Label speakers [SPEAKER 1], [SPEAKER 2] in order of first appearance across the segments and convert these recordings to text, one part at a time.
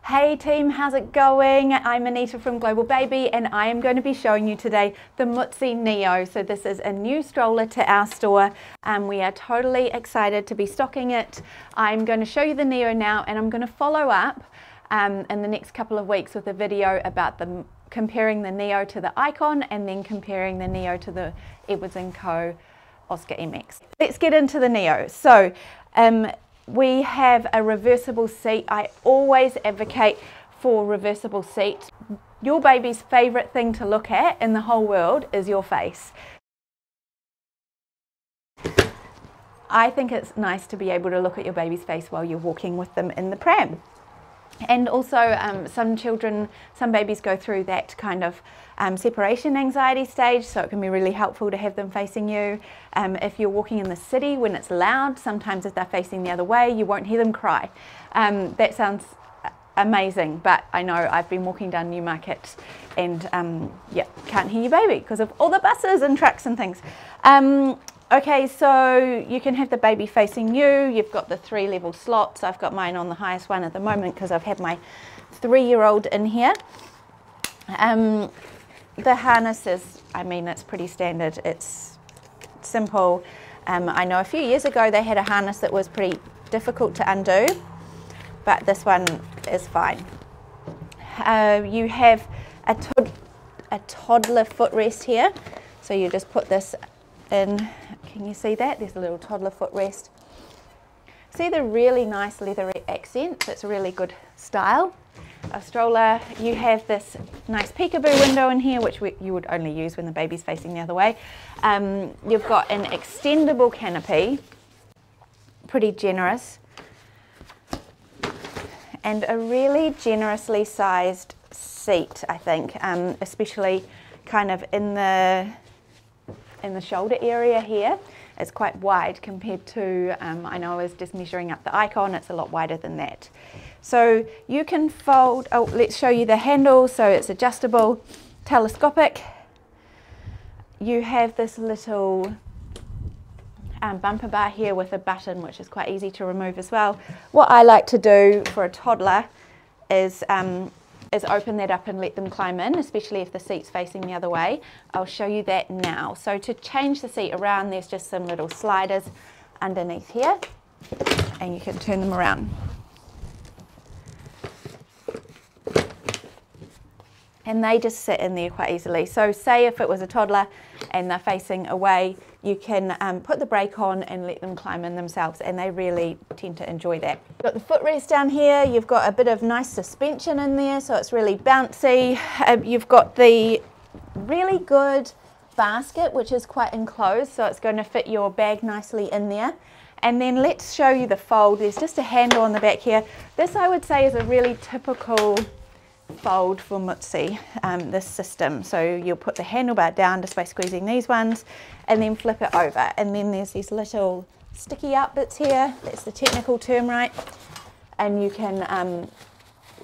[SPEAKER 1] Hey team, how's it going? I'm Anita from Global Baby and I am going to be showing you today the Mutsy Nio. So this is a new stroller to our store and we are totally excited to be stocking it. I'm going to show you the Nio now and I'm going to follow up in the next couple of weeks with a video about comparing the Nio to the Icon and then comparing the Nio to the Edwards & Co. Oscar MX. Let's get into the Nio. So we have a reversible seat. I always advocate for reversible seat. Your baby's favorite thing to look at in the whole world is your face. I think it's nice to be able to look at your baby's face while you're walking with them in the pram. And also some babies go through that kind of separation anxiety stage, so it can be really helpful to have them facing you. If you're walking in the city when it's loud, sometimes if they're facing the other way, you won't hear them cry. That sounds amazing, but I know I've been walking down Newmarket and yeah, can't hear your baby because of all the buses and trucks and things. Okay, so you can have the baby facing you. You've got the 3 level slots. I've got mine on the highest one at the moment because I've had my 3-year-old in here. The harness is, I mean, it's pretty standard. It's simple. I know a few years ago they had a harness that was pretty difficult to undo, but this one is fine. You have a toddler footrest here. So you just put this in. Can you see that? There's a little toddler footrest. See the really nice leathery accent? That's a really good style. A stroller. You have this nice peekaboo window in here, which you would only use when the baby's facing the other way. You've got an extendable canopy, pretty generous, and a really generously sized seat, I think, especially kind of in the shoulder area here. It's quite wide compared to, I know I was just measuring up the Icon, it's a lot wider than that. So you can fold, oh, let's show you the handle. So it's adjustable, telescopic. You have this little bumper bar here with a button, which is quite easy to remove as well. What I like to do for a toddler is open that up and let them climb in, especially if the seat's facing the other way. I'll show you that now. So to change the seat around, there's just some little sliders underneath here, and you can turn them around. And they just sit in there quite easily. So say if it was a toddler and they're facing away, you can put the brake on and let them climb in themselves, and they really tend to enjoy that. You've got the footrest down here, you've got a bit of nice suspension in there, so it's really bouncy. You've got the really good basket, which is quite enclosed, so it's going to fit your bag nicely in there. And then let's show you the fold. There's just a handle on the back here. This, I would say, is a really typical fold for Mutsy, this system. So you'll put the handlebar down just by squeezing these ones and then flip it over, and then there's these little sticky out bits here, that's the technical term, right, and you can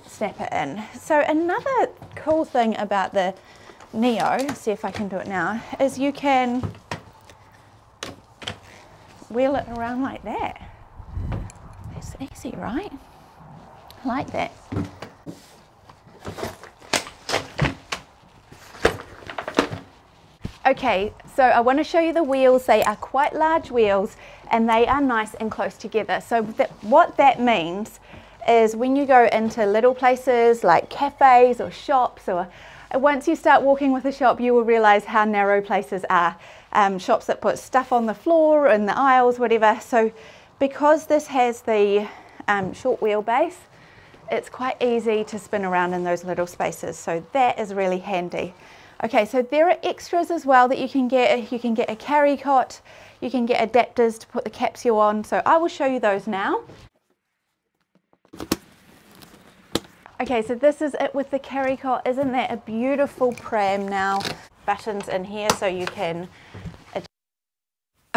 [SPEAKER 1] snap it in. So another cool thing about the Nio, see if I can do it now, is you can wheel it around like that. That's easy, right? I like that. Okay, so I want to show you the wheels. They are quite large wheels and they are nice and close together. So what that means is when you go into little places like cafes or shops, or once you start walking with a shop, you will realize how narrow places are. Shops that put stuff on the floor, in the aisles, whatever. So because this has the short wheelbase, it's quite easy to spin around in those little spaces. So that is really handy. Okay, so there are extras as well that you can get. You can get a carry cot, you can get adapters to put the capsule on, so I will show you those now. Okay, so this is it with the carry cot. Isn't that a beautiful pram now? Buttons in here so you can adjust.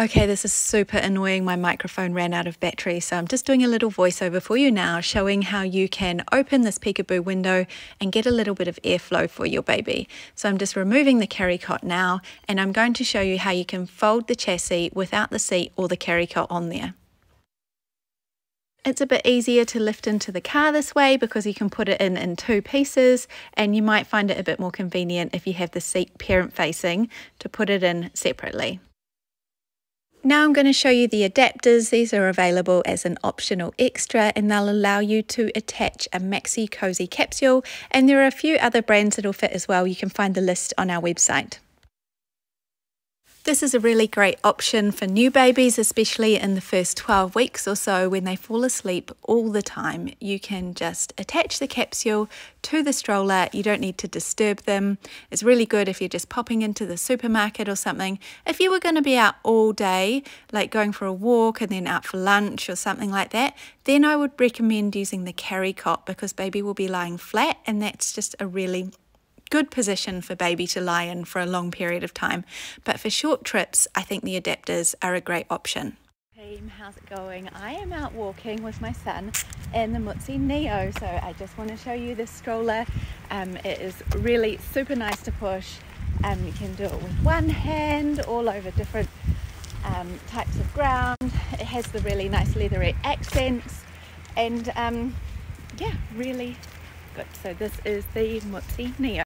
[SPEAKER 1] Okay, this is super annoying. My microphone ran out of battery, so I'm just doing a little voiceover for you now, showing how you can open this peekaboo window and get a little bit of airflow for your baby. So I'm just removing the carry cot now, and I'm going to show you how you can fold the chassis without the seat or the carry cot on there. It's a bit easier to lift into the car this way because you can put it in 2 pieces, and you might find it a bit more convenient if you have the seat parent facing to put it in separately. Now I'm going to show you the adapters. These are available as an optional extra, and they'll allow you to attach a maxi cozy capsule, and there are a few other brands that will fit as well. You can find the list on our website. This is a really great option for new babies, especially in the first 12 weeks or so when they fall asleep all the time. You can just attach the capsule to the stroller. You don't need to disturb them. It's really good if you're just popping into the supermarket or something. If you were going to be out all day, like going for a walk and then out for lunch or something like that, then I would recommend using the carry cot because baby will be lying flat, and that's just a really good position for baby to lie in for a long period of time. But for short trips, I think the adapters are a great option. Team, how's it going? I am out walking with my son in the Mutsy Nio, so I just want to show you this stroller. It is really super nice to push. You can do it with one hand all over different types of ground. It has the really nice leathery accents, and yeah, really good. So this is the Mutsy Nio.